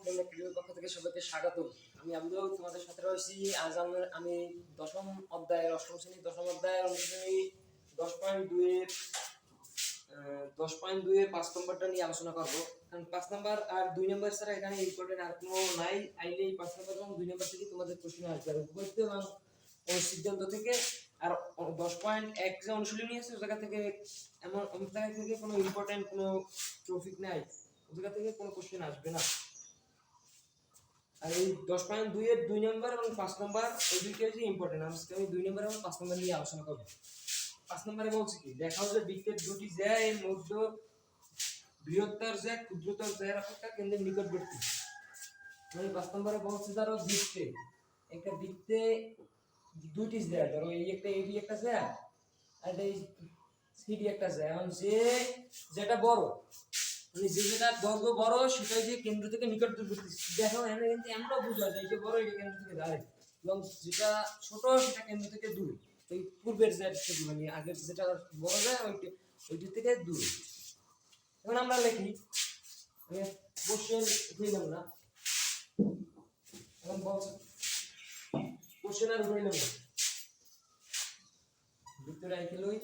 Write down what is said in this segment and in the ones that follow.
প্রিয় পক্ষ থেকে সবাইকে স্বাগত। আমি আব্দুল তোমাদের সাথে রয়েছি। আজ আমি দশম অধ্যায়ের অষ্টম শ্রেণীর দশম অধ্যায়ের অনুশীলনী 10.2 এর 10.2 এর 5 নম্বরটা নিয়ে আলোচনা করব। কারণ 5 নম্বর আর 2 নম্বর ছাড়া এখানে ইম্পর্টেন্ট আর কোনো নাই। আইলে এই 5 নম্বর এবং 2 নম্বর থেকে তোমাদের প্রশ্ন আসবে আর উপপাদ্য এবং সিদ্ধান্ত থেকে। আর 10.1 যে অনুশীলনী আছে ওই জায়গা থেকে এমন জায়গা থেকে কোনো ইম্পর্টেন্ট কোনো টপিক নাই, ওই জায়গা থেকে কোনো কোশ্চেন আসবে না। আর এই 10.2 এর 2 নম্বর এবং 5 নম্বর এই দুইটা হচ্ছে ইম্পর্টেন্ট। আজকে আমি 2 নম্বর এবং 5 নম্বর নিয়ে আলোচনা করব। 5 নম্বরে বলছি কি, দেখাও যে বৃত্তের দুটি জ্যা এর মধ্য বৃহত্তর জ্যা ক্ষুদ্রতর জ্যার অপেক্ষা কেন্দ্রের নিকটবর্তী। মানে 5 নম্বরে বলছে ধরো বৃত্তে একটা বৃত্তে দুটি জ্যা, ধরো এই একটা এবি একটা জ্যা আর এই সিডি একটা জ্যা। এখন যেটা বড় মানে যেটা দৈর্ঘ্য বড় সেটাই যে কেন্দ্র থেকে নিকটবর্তী। দেখো এখানে কিন্তু আমরা বুঝা যায় যে বড় এটা কেন্দ্র থেকে দাঁড়ায় এবং যেটা ছোট সেটা কেন্দ্র থেকে দূরে। এই পূর্বের জ্যা থেকে মানে আগের যেটা বড় জ্যা ওইটা থেকে দূরে। এখন আমরা লিখি কোশ্চেন দিলাম না, এখন বলছে কোশ্চেন আর হইলাম না ভিতরে আইতে লই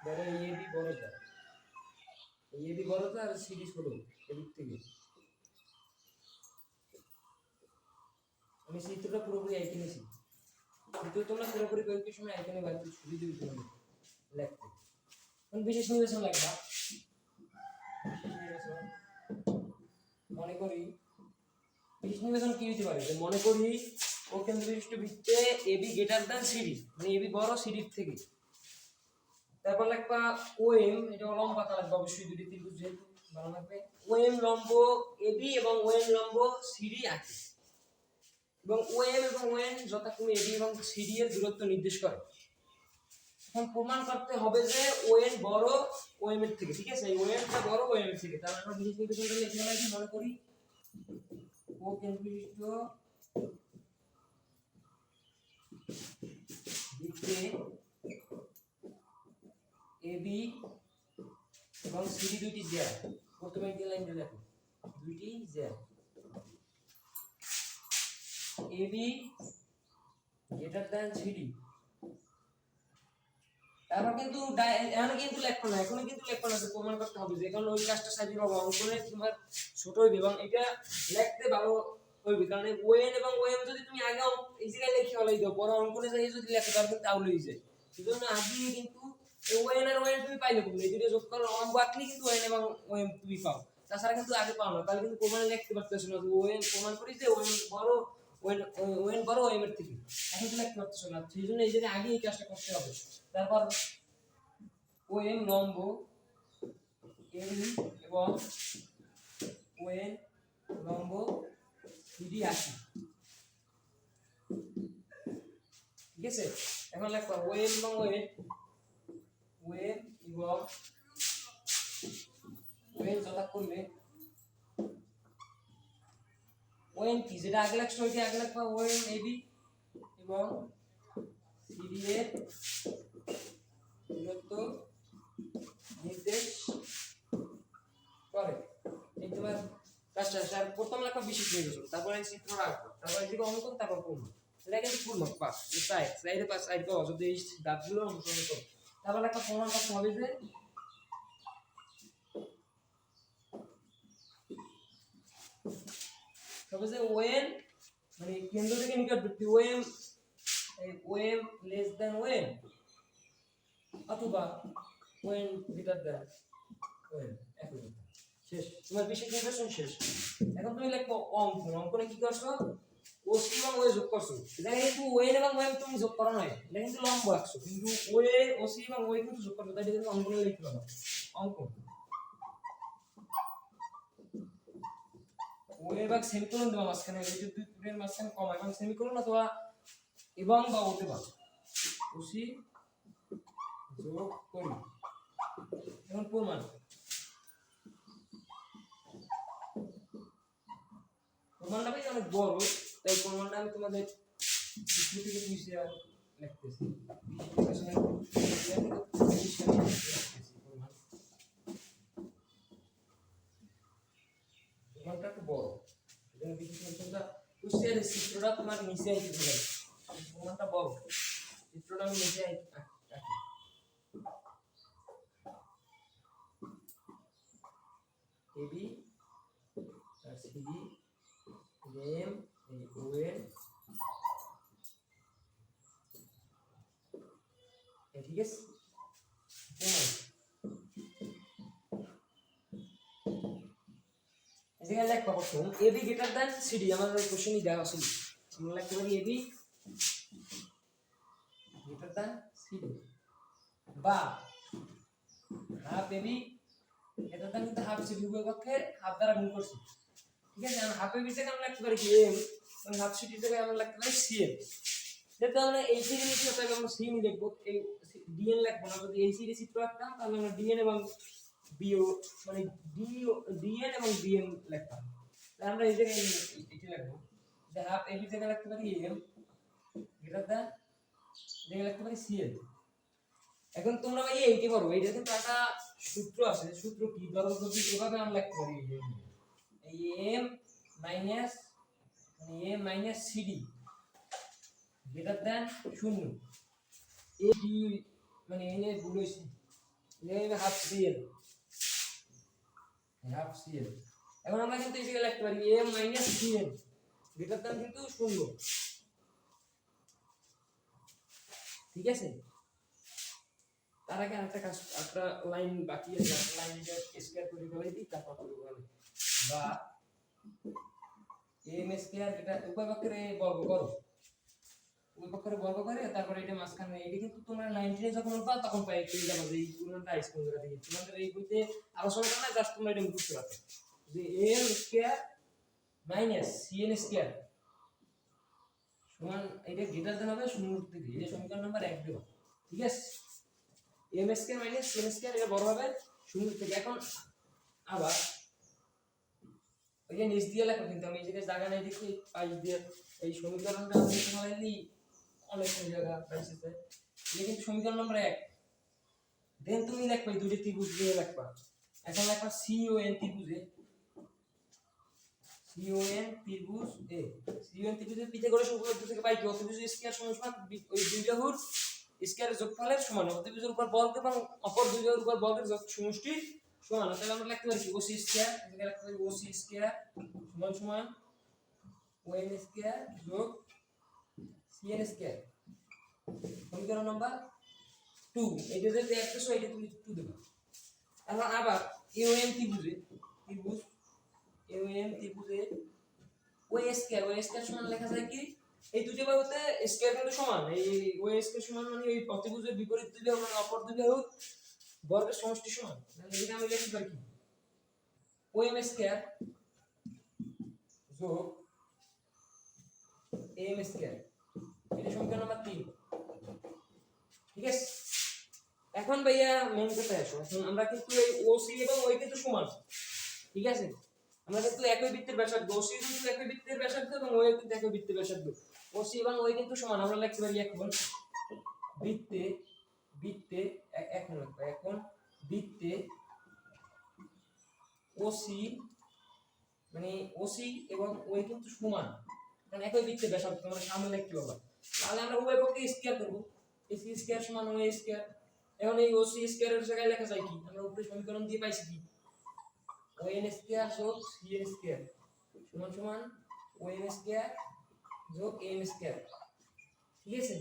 ধরো এবি বড় জ্যা, এবি বড় জ্যা আর সিডি ছোট এদিক থেকে। আমি চিত্রটা পুরোপুরি আইকে নিয়েছি, কিন্তু তোমরা পুরোপুরি পরীক্ষার সময় আইকে নেবা একটু সুবিধা দিতে হবে লিখতে। কোন বিশেষ নির্বাচন লাগবা, মনে করি বিশেষ নির্বাচন কি হতে পারে, যে মনে করি ও কেন্দ্র বিশিষ্ট বৃত্তে এবি গ্রেটার দ্যান সিডি, মানে এবি বড় সিডির থেকে। তারপর লাগবা ওএম, এটা লম্ব আকার লাগবে অবশ্যই, দুটি ত্রিভুজ যেহেতু ভালো লাগবে। ওএম লম্ব এবি এবং ওএম লম্ব সিডি আছে এবং ওএম এবং ওএন যথাক্রমে এবি এবং সিডি এর দূরত্ব নির্দেশ করে। এখন প্রমাণ করতে হবে যে ওএন বড় ওএম এর থেকে, ঠিক আছে? এই ওএনটা বড় ওএম এর থেকে। তাহলে আমরা বিশেষ নির্বাচনটা লিখে রাখি, মনে করি ও কেন্দ্র বিশিষ্ট বৃত্তে এবি এবং সিডি দুইটি জ্যা। প্রথমে এই লাইনটা দেখো, দুইটি জ্যা এবি গ্রেটার দ্যান সিডি। তারপর কিন্তু এখানে কিন্তু লিখবো না, এখনো কিন্তু লিখবো না, প্রমাণ করতে হবে যে কারণ ওই কাজটা সাজিয়ে পাবো অঙ্কনে তোমার ছোট হইবে এবং এটা লিখতে ভালো হইবে। কারণ ওএন এবং ওএম যদি তুমি আগে এই জায়গায় লিখে হলাই দাও, পরে অঙ্কনে যাই যদি লিখো তার কিন্তু আউল হয়ে যায়। সেজন্য আগে কিন্তু ওএন আর ওএম তুমি পাইলে তুমি এই দুটো যোগ করো অঙ্ক আঁকলে কিন্তু ওএন এবং ওএম তুমি পাও, তাছাড়া কিন্তু আগে পাও না। তাহলে কিন্তু প্রমাণে লিখতে পারতেছ না ওএন, প্রমাণ করি যে ওএন বড় ওএন বড় ওএম এর থেকে, এখন তো লিখতে পারতেছ না। সেজন্য এই জায়গায় আগে এই কাজটা করতে হবে। তারপর ওএম লম্ব এবি এবং ওএন লম্ব সিডি আছে, ঠিক আছে? এখন লিখবা ওএম এবং ওএন এবং ওএন যথাক্রমে ওএন কি যেটা আগে লিখছো ওইটা আগে লিখবা ওএন এবি এবং সিডি এর দূরত্ব নির্দেশ করে। এই তোমার কাজটা স্যার প্রথম লেখা বিশেষ নির্বাচন, তারপর এই চিত্র রাখবো, তারপর এদিকে অঙ্কন, তারপর প্রমাণ। এটা কিন্তু ফুল মার্ক পাস, তাই সাইডে পাস সাইড পাওয়া যদি এই দাঁতগুলো অনুসরণ করো। তারপর লেখা প্রমাণ করতে হবে যে ওএন মানে কেন্দ্র থেকে নিকটবর্তী ওএম লেস দ্যান ওএন অথবা ওএন গ্রেটার দ্যান ওএন। একই কথা, শেষ, তোমার বিশেষ নির্বাচন শেষ। এখন তুমি লিখবো অঙ্কন। অঙ্কনে কি করছো, ওসি এবং ওএ যোগ করছো। এটা কিন্তু ওএন এবং ওএম তুমি যোগ করো না, এটা কিন্তু লম্ব আঁকছো, কিন্তু ওএ ওসি এবং ওএ কিন্তু যোগ করছো, তাই কিন্তু অঙ্কনে লিখতে হবে। অঙ্কন ওএ বা সেমিকোলন দেওয়া মাঝখানে, এই যে দুই পুরের মাঝখানে কমা এবং সেমিকোলন অথবা এবং বা ওতে পাবো ওসি যোগ করি। এখন প্রমাণ, প্রমাণটা বেশ অনেক বড়, তাই প্রমাণটা আমি তোমাদের চিত্র থেকে লিখতেছি। প্রমাণটা একটু বড়, করছি আর চিত্রটা তোমার নিচে আইতে হবে তোমারটা বড় চিত্রটা আমি নিচে আঁকি এবি আর সিডি এম এই ওএন ঠিক আছে এখানে লেখা প্রথম এবি গ্রেটার দ্যান সিডি আমাদের কোশ্চেনই দেওয়া ছিল আমরা লিখতে পারি এবি গ্রেটার দ্যান সিডি বা হাফ এবি গ্রেটার দ্যান কিন্তু হাফ সিডি উভয় পক্ষে হাফ দ্বারা গুণ করছি ঠিক আছে আমরা হাফ এবি থেকে আমরা লিখতে পারি কি এম এবং হাফ সিডি থেকে আমরা লিখতে পারি সিএম যেহেতু আমরা এই সিডি নিচ্ছি তাহলে আমরা সি নি লিখবো এই ডিএন লিখবো না যদি এই সিডি চিত্র আঁকতাম তাহলে আমরা ডিএন এবং বিও মানে ডিএন এবং বিএন লিখতাম তাহলে আমরা এই জায়গায় এটা লিখবো যে হাফ এবি থেকে লিখতে পারি এম গ্রেটার দ্যান জায়গায় লিখতে পারি সিএল এখন তোমরা ভাই এইটা পারো এইটা কিন্তু একটা সূত্র আছে সূত্র কি ধরো যদি এভাবে আমরা লিখতে পারি এই এম মাইনাস মানে A minus C D greater than 0 A D মানে এনে ভুল হইছে এনে হাফ সিএল এখন আমরা কিন্তু এই জায়গায় লিখতে পারি এ মাইনাস সিএল গ্রেটার দ্যান কিন্তু 0 ঠিক আছে তার আগে একটা লাইন বাকি আছে লাইনটা স্কয়ার করে ফেলাই দিই তারপর করব বা এম স্কয়ার এটা উভয় পক্ষে বর্গ করো উভয় পক্ষে বর্গ করে তারপর এটা মাঝখানে এটা কিন্তু তোমরা 19 যখন পাও তখন পাই পেয়ে যাবে যে এই পুরোটা স্কয়ার করে দিই তোমাদের এই বইতে আলোচনা করলে জাস্ট তোমরা এটা বুঝতে পারবে যে M square minus C N square সমান এটা গ্রেটার দেন হবে 0 থেকে এই সমীকরণ নাম্বার 1 দেব ঠিক আছে M square minus C N square এটা বড় হবে 0 থেকে এখন আবার ওই যে নিচ দিয়ে লেখা কিন্তু আমি এই জায়গায় জায়গা নাই দেখি পাঁচ দিয়ে এই সমীকরণটা আমি তোমাদেরই অনেক জায়গা পাইছে এটা কিন্তু সমীকরণ নাম্বার 1 দেন তুমি লিখবা এই দুটো ত্রিভুজ দিয়ে লিখবা এখন লিখবা সিওএন ত্রিভুজে সিওএন ত্রিভুজ এ সিওএন ত্রিভুজের পিথাগোরাস উপপাদ্য থেকে পাই কি অতিভুজ স্কয়ার সমান ওই দুই বাহুর স্কয়ারের যোগফলের সমান অতিভুজের উপর বর্গ এবং অপর দুই বাহুর উপর বর্গের সমষ্টি সমান তাহলে আমরা লিখতে পারি ওসি স্কয়ার এখানে লিখতে পারি ওসি স্কয়ার সমান সমান ওএন স্কয়ার যোগ সিএন স্কয়ার সমীকরণ নাম্বার 2 এইটা যদি একটা সো এটা তুমি 2 দেবা এখন আবার এওএম ত্রিভুজে ত্রিভুজ এওএম ত্রিভুজে ওএ স্কয়ার সমান লেখা যায় কি এই দুটো বাহুতে স্কয়ার কিন্তু সমান এই ওএ স্কয়ার সমান মানে এই অতিভুজের বিপরীত দুই বাহু মানে অপর দুই বাহু বর্গের সমষ্টি সমান তাহলে এটা আমি লিখতে পারি কি ওএম স্কয়ার যোগ এম স্কয়ার এটা সমীকরণ নাম্বার 3 ঠিক আছে এখন ভাইয়া মেইন কথা আসো এখন আমরা কিন্তু এই ওসি এবং ওই কিন্তু সমান ঠিক আছে আমরা কিন্তু একই বৃত্তের ব্যাসার্ধ ওসি কিন্তু একই বৃত্তের ব্যাসার্ধ এবং ওই কিন্তু একই বৃত্তের ব্যাসার্ধ ওসি এবং ওই কিন্তু সমান আমরা লিখতে পারি এখন বৃত্তে এখন বৃত্তে ওসি মানে ওসি এবং ওই কিন্তু সমান কারণ একই বৃত্তের ব্যাসার্ধ তোমরা সামনে লিখতে পারবা তাহলে আমরা উভয় পক্ষে স্কয়ার করব এসি স্কয়ার সমান ওএ স্কয়ার এখন এই ওসি স্কয়ারের জায়গায় লেখা যায় কি আমরা উপরে সমীকরণ দিয়ে পাইছি কি ওএন স্কয়ার যোগ সিএন স্কয়ার সমান সমান ওএন স্কয়ার যোগ এম স্কয়ার ঠিক আছে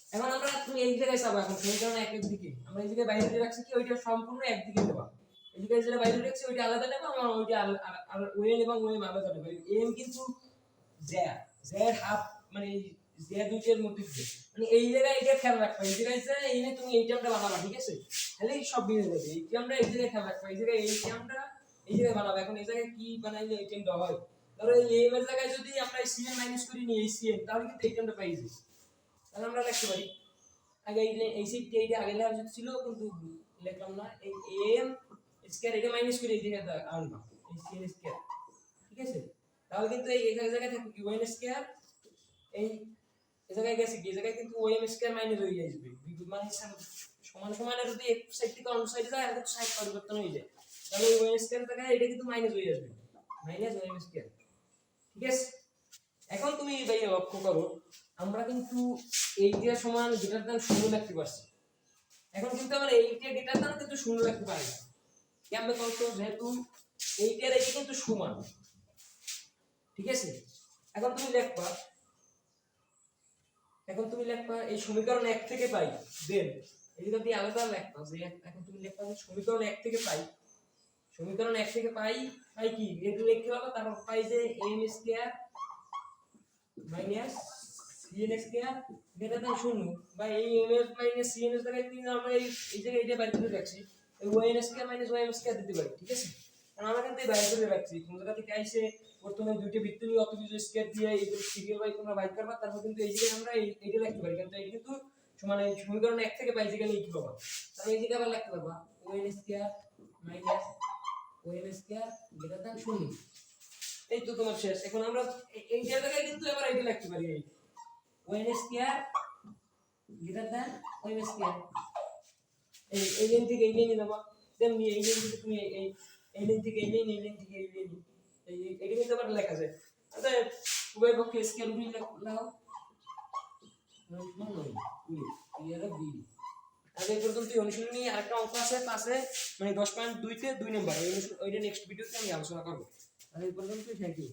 এখন আমরা তুমি এই জায়গায় যাবা এখন সমীকরণ একের দিকে আমরা এই জায়গায় বাইরে রাখছি কি ওইটা সম্পূর্ণ একদিকে দেবা এই জায়গায় যেটা বাইরে রাখছি ওইটা আলাদা নেবা আমরা ওইটা ওএন এবং ওএম আলাদা নেবা এম কিন্তু জেড হাফ মানে জেড দুইটার মধ্যে মানে এই জায়গায় এটা খেয়াল রাখবা এই জায়গায় যে এই নে তুমি এই টার্মটা বানাবা ঠিক আছে তাহলে সব মিলে যাবে এই টার্মটা এই জায়গায় খেয়াল রাখবা এই জায়গায় এই টার্মটা এই জায়গায় বানাবো এখন এই জায়গায় কি বানাইলে এই টার্মটা হয় ধরো এই এম এর জায়গায় যদি আমরা এই সিএন মাইনাস করি নি এই সিএন তাহলে কিন্তু এই টার্মটা পাই যাবে তাহলে আমরা লিখতে পারি আগে এই সিটটা এইটা আগে লেখা উচিত ছিল কিন্তু লিখলাম না এই এম স্কয়ার এটা মাইনাস করে এই জায়গায় আনবা এই সিএন স্কয়ার ঠিক আছে তাহলে কিন্তু এই জায়গায় থাকবে কি ওএন স্কয়ার এই জায়গায় গেছে কি জায়গায় কিন্তু ওএম স্কয়ার মাইনাস হয়ে যাবে মানে সমান সমানের যদি এক সাইড থেকে অন্য সাইডে যায় তাহলে সাইড পরিবর্তন হয়ে যায় তাহলে ওএম স্কয়ার জায়গায় এটা কিন্তু মাইনাস হয়ে যাবে মাইনাস ওএম স্কয়ার ঠিক আছে এখন তুমি লক্ষ্য করো আমরা কিন্তু এইটা সমান গ্রেটার দ্যান 0 লিখতে পারছি। এখন কিন্তু আমরা এইটা গ্রেটার দ্যান কিন্তু 0 লিখতে পারি না। কেমনে করতো যেহেতু এইটার এই কিন্তু সমান, ঠিক আছে? এখন তুমি লিখবা এই সমীকরণ 1 থেকে পাই দেন এদিকে দিয়ে আলাদা লিখবা যে এখন তুমি লিখবা যে সমীকরণ 1 থেকে পাই, সমীকরণ 1 থেকে পাই কি এগুলো লিখতে হবে, তারপর পাই যে m square minus cn square greater than 0 বা এই m এর মাইনাস cn এর জায়গায় কিন্তু আমরা এই জায়গায় এটা বাইরে করে রাখছি, এই yn square minus ym square দিতে পারি, ঠিক আছে? কারণ আমরা কিন্তু এই বাইরে করে রাখছি কোন জায়গা থেকে আইছে প্রথমে দুইটা বৃত্ত নিয়ে অত কিছু স্কয়ার দিয়ে এই সিরিয়াল বাই তোমরা বাইর করবা, তারপর কিন্তু এই জায়গায় আমরা এইটা লিখতে পারি, কিন্তু এই কিন্তু মানে সমীকরণ 1 থেকে পাই যেখানে এই কি পাবা, তাহলে এই জায়গায় আবার লিখতে পারবা yn square minus ym square greater than 0। এই তো তোমার শেষ। এখন আমরা এই জায়গায় কিন্তু এবার এইটা লিখতে পারি এই yn square greater than ym square, এই লাইন থেকে এই লাইনে যাবা, তেমনি এই লাইন থেকে তুমি এই লাইন থেকে এই লাইন, এই লাইন থেকে এই লাইন, এইটা কিন্তু আবার লেখা যায়। আচ্ছা উভয় পক্ষে স্কয়ার রুট লাগাও, আগে পর্যন্ত অনুশীলনী আরেকটা অঙ্ক আছে পাশে মানে 10.2 তে 2 নাম্বার, ওইটা নেক্সট ভিডিওতে আমি আলোচনা করব। আর এই পর্যন্ত থ্যাংক ইউ।